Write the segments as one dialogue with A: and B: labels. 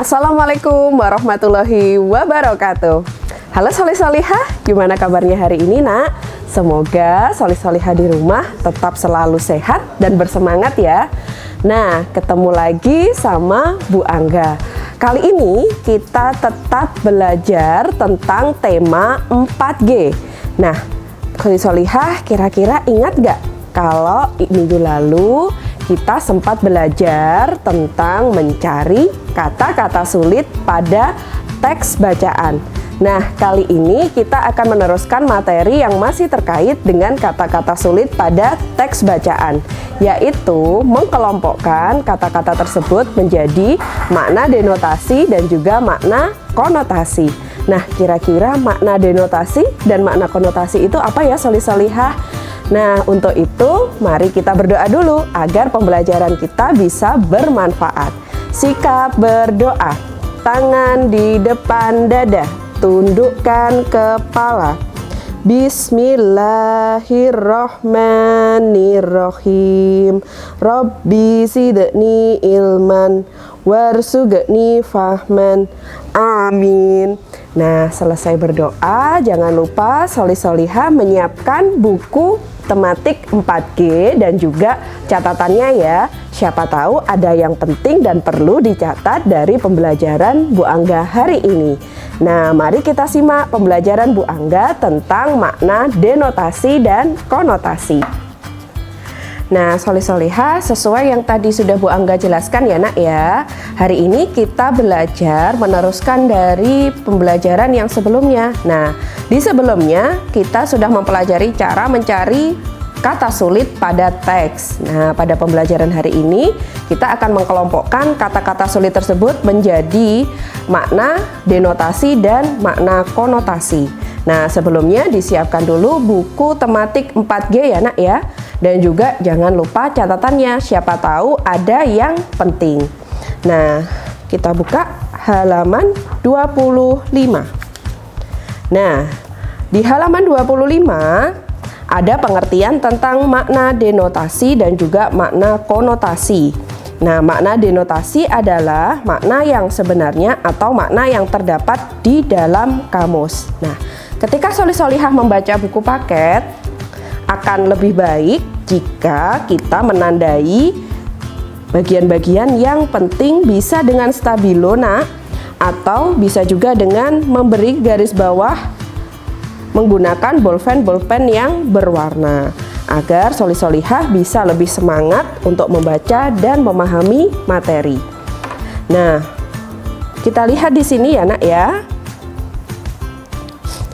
A: Assalamualaikum warahmatullahi wabarakatuh. Halo solih-solihah, gimana kabarnya hari ini nak? Semoga solih-solihah di rumah tetap selalu sehat dan bersemangat ya. Nah, ketemu lagi sama Bu Angga. Kali ini kita tetap belajar tentang tema 4G. Nah, solih-solihah kira-kira ingat gak kalau minggu lalu kita sempat belajar tentang mencari kata-kata sulit pada teks bacaan. Nah, kali ini kita akan meneruskan materi yang masih terkait dengan kata-kata sulit pada teks bacaan, yaitu mengkelompokkan kata-kata tersebut menjadi makna denotasi dan juga makna konotasi. Nah, kira-kira makna denotasi dan makna konotasi itu apa ya solih-solihah? Nah, untuk itu mari kita berdoa dulu agar pembelajaran kita bisa bermanfaat. Sikap berdoa, tangan di depan dada, tundukkan kepala. Bismillahirrohmanirrohim. Rabbi zidni ilman warzuqni fahman. Amin. Nah, selesai berdoa, jangan lupa solih-solihah menyiapkan buku tematik 4G dan juga catatannya ya. Siapa tahu ada yang penting dan perlu dicatat dari pembelajaran Bu Angga hari ini. Nah, mari kita simak pembelajaran Bu Angga tentang makna denotasi dan konotasi. Nah, solih-solihah, sesuai yang tadi sudah Bu Angga jelaskan ya nak ya. Hari ini kita belajar meneruskan dari pembelajaran yang sebelumnya. Nah, di sebelumnya kita sudah mempelajari cara mencari kata sulit pada teks. Nah, pada pembelajaran hari ini kita akan mengkelompokkan kata-kata sulit tersebut menjadi makna denotasi dan makna konotasi. Nah, sebelumnya disiapkan dulu buku tematik 4G ya nak ya. Dan juga jangan lupa catatannya, siapa tahu ada yang penting. Nah, kita buka halaman 25. Nah, di halaman 25 ada pengertian tentang makna denotasi dan juga makna konotasi. Nah, makna denotasi adalah makna yang sebenarnya atau makna yang terdapat di dalam kamus. Nah, ketika solih-solihah membaca buku paket, akan lebih baik jika kita menandai bagian-bagian yang penting bisa dengan stabilo nak, atau bisa juga dengan memberi garis bawah menggunakan bolpen yang berwarna agar solih-solihah bisa lebih semangat untuk membaca dan memahami materi. Nah, kita lihat di sini ya nak ya.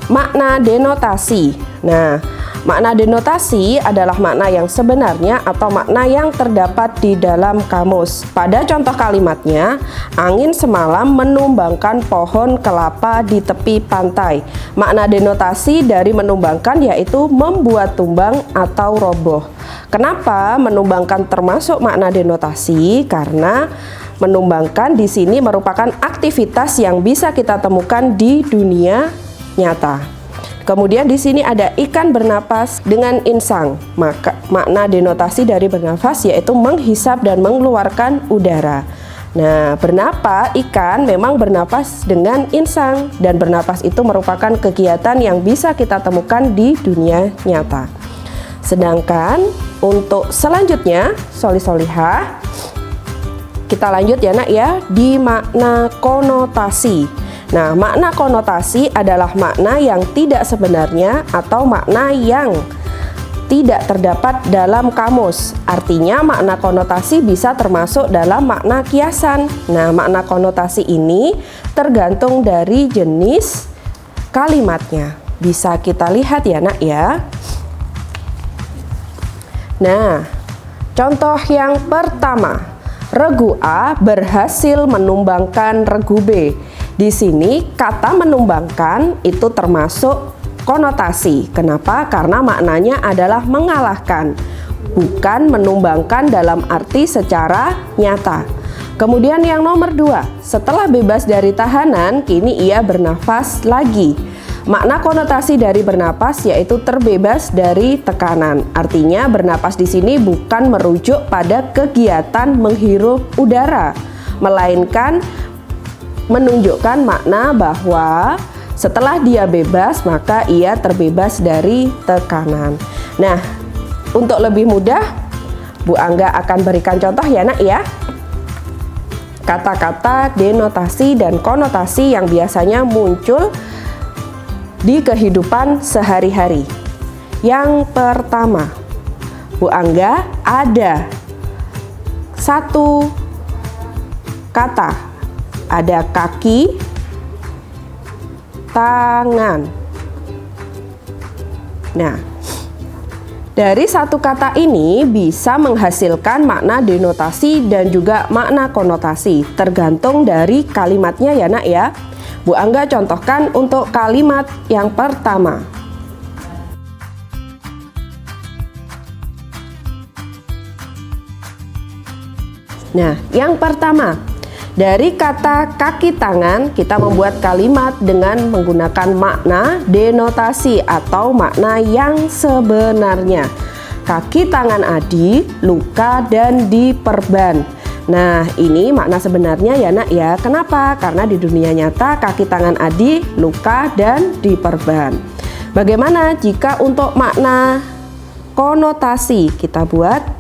A: Makna denotasi. Nah, makna denotasi adalah makna yang sebenarnya atau makna yang terdapat di dalam kamus. Pada contoh kalimatnya, angin semalam menumbangkan pohon kelapa di tepi pantai. Makna denotasi dari menumbangkan yaitu membuat tumbang atau roboh. Kenapa menumbangkan termasuk makna denotasi? Karena menumbangkan di sini merupakan aktivitas yang bisa kita temukan di dunia nyata. Kemudian di sini ada ikan bernapas dengan insang. Maka makna denotasi dari bernapas yaitu menghisap dan mengeluarkan udara. Nah, bernapa ikan memang bernapas dengan insang dan bernapas itu merupakan kegiatan yang bisa kita temukan di dunia nyata. Sedangkan untuk selanjutnya, solih-solihah, kita lanjut ya nak ya di makna konotasi. Nah, makna konotasi adalah makna yang tidak sebenarnya atau makna yang tidak terdapat dalam kamus. Artinya makna konotasi bisa termasuk dalam makna kiasan. Nah, makna konotasi ini tergantung dari jenis kalimatnya. Bisa kita lihat ya nak ya. Nah, contoh yang pertama, regu A berhasil menumbangkan regu B. Di sini kata menumbangkan itu termasuk konotasi. Kenapa? Karena maknanya adalah mengalahkan, bukan menumbangkan dalam arti secara nyata. Kemudian yang nomor 2, setelah bebas dari tahanan, kini ia bernafas lagi. Makna konotasi dari bernapas yaitu terbebas dari tekanan. Artinya bernapas di sini bukan merujuk pada kegiatan menghirup udara, melainkan menunjukkan makna bahwa setelah dia bebas, maka ia terbebas dari tekanan. Nah, untuk lebih mudah, Bu Angga akan berikan contoh ya nak ya. Kata-kata denotasi dan konotasi yang biasanya muncul di kehidupan sehari-hari. Yang pertama, Bu Angga ada satu kata, ada kaki, tangan. Nah, dari satu kata ini bisa menghasilkan makna denotasi dan juga makna konotasi, tergantung dari kalimatnya ya nak ya. Bu Angga contohkan untuk kalimat yang pertama. Nah, yang pertama, dari kata kaki tangan kita membuat kalimat dengan menggunakan makna denotasi atau makna yang sebenarnya. Kaki tangan Adi luka dan diperban. Nah, ini makna sebenarnya ya nak ya. Kenapa? Karena di dunia nyata kaki tangan Adi luka dan diperban. Bagaimana jika untuk makna konotasi kita buat?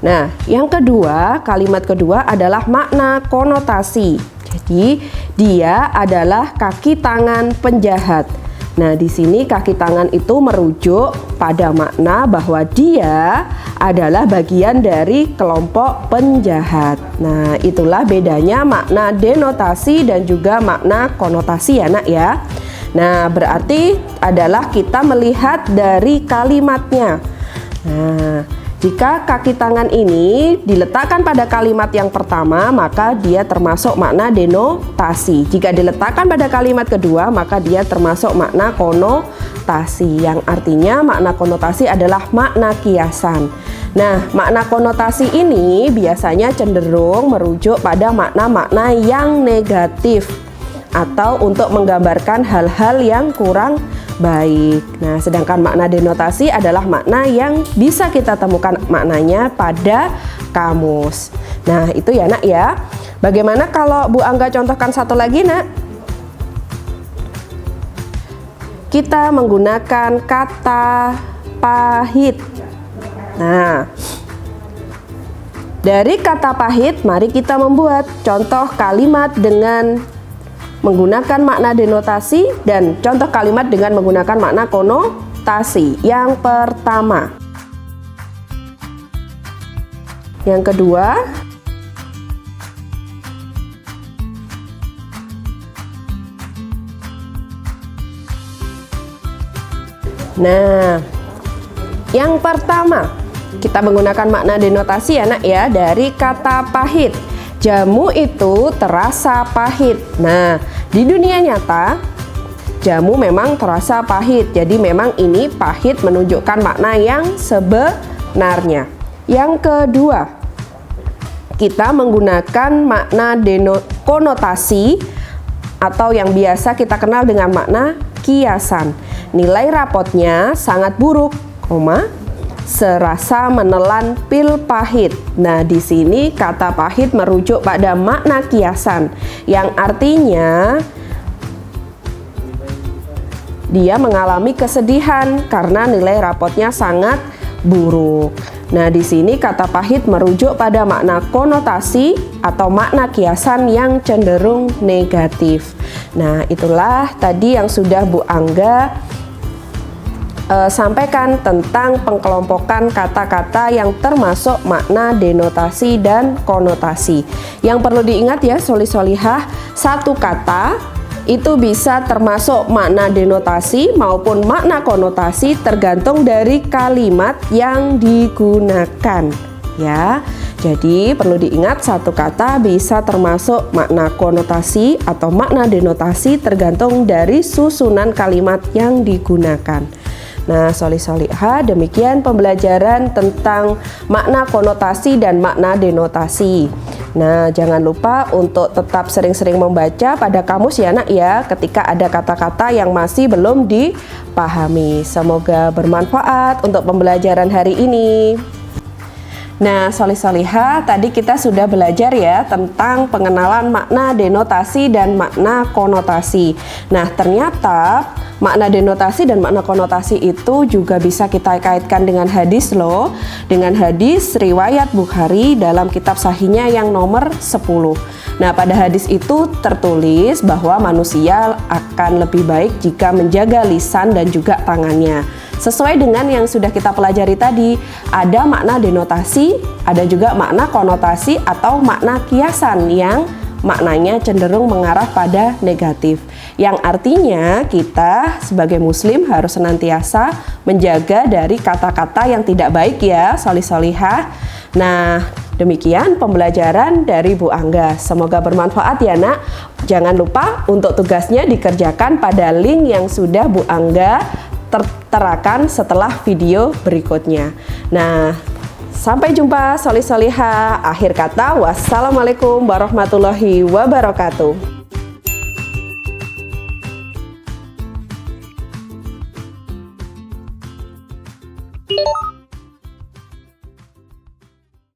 A: Nah, yang kedua, kalimat kedua adalah makna konotasi. Jadi, dia adalah kaki tangan penjahat. Nah, di sini kaki tangan itu merujuk pada makna bahwa dia adalah bagian dari kelompok penjahat. Nah, itulah bedanya makna denotasi dan juga makna konotasi ya nak ya. Nah, berarti adalah kita melihat dari kalimatnya. Nah, jika kaki tangan ini diletakkan pada kalimat yang pertama, maka dia termasuk makna denotasi. Jika diletakkan pada kalimat kedua, maka dia termasuk makna konotasi, yang artinya makna konotasi adalah makna kiasan. Nah, makna konotasi ini biasanya cenderung merujuk pada makna-makna yang negatif atau untuk menggambarkan hal-hal yang kurang baik. Nah, sedangkan makna denotasi adalah makna yang bisa kita temukan maknanya pada kamus. Nah, itu ya nak ya. Bagaimana kalau Bu Angga contohkan satu lagi nak? Kita menggunakan kata pahit. Nah, dari kata pahit, mari kita membuat contoh kalimat dengan menggunakan makna denotasi dan contoh kalimat dengan menggunakan makna konotasi. Yang pertama. Yang kedua. Nah, yang pertama kita menggunakan makna denotasi ya nak ya, dari kata pahit. Jamu itu terasa pahit. Nah, di dunia nyata jamu memang terasa pahit. Jadi memang ini pahit menunjukkan makna yang sebenarnya. Yang kedua, kita menggunakan makna konotasi atau yang biasa kita kenal dengan makna kiasan. Nilai rapotnya sangat buruk, serasa menelan pil pahit. Nah, di sini kata pahit merujuk pada makna kiasan yang artinya dia mengalami kesedihan karena nilai rapotnya sangat buruk. Nah, di sini kata pahit merujuk pada makna konotasi atau makna kiasan yang cenderung negatif. Nah, itulah tadi yang sudah Bu Angga sampaikan tentang pengkelompokan kata-kata yang termasuk makna denotasi dan konotasi. Yang perlu diingat ya soli-solihah, satu kata itu bisa termasuk makna denotasi maupun makna konotasi tergantung dari kalimat yang digunakan ya. Jadi perlu diingat satu kata bisa termasuk makna konotasi atau makna denotasi tergantung dari susunan kalimat yang digunakan. Nah, soli-solihah, demikian pembelajaran tentang makna konotasi dan makna denotasi. Nah, jangan lupa untuk tetap sering-sering membaca pada kamus ya nak ya, ketika ada kata-kata yang masih belum dipahami. Semoga bermanfaat untuk pembelajaran hari ini. Nah, Solih Solihah, tadi kita sudah belajar ya tentang pengenalan makna denotasi dan makna konotasi. Nah, ternyata makna denotasi dan makna konotasi itu juga bisa kita kaitkan dengan hadis loh. Dengan hadis riwayat Bukhari dalam kitab sahihnya yang nomor 10. Nah, pada hadis itu tertulis bahwa manusia akan lebih baik jika menjaga lisan dan juga tangannya. Sesuai dengan yang sudah kita pelajari tadi, ada makna denotasi, ada juga makna konotasi atau makna kiasan yang maknanya cenderung mengarah pada negatif. Yang artinya kita sebagai muslim harus senantiasa menjaga dari kata-kata yang tidak baik ya, Solih Solihah. Nah, demikian pembelajaran dari Bu Angga. Semoga bermanfaat ya nak. Jangan lupa untuk tugasnya dikerjakan pada link yang sudah Bu Angga terterakan setelah video berikutnya. Nah, sampai jumpa Solih Solihah. Akhir kata, wassalamualaikum warahmatullahi wabarakatuh.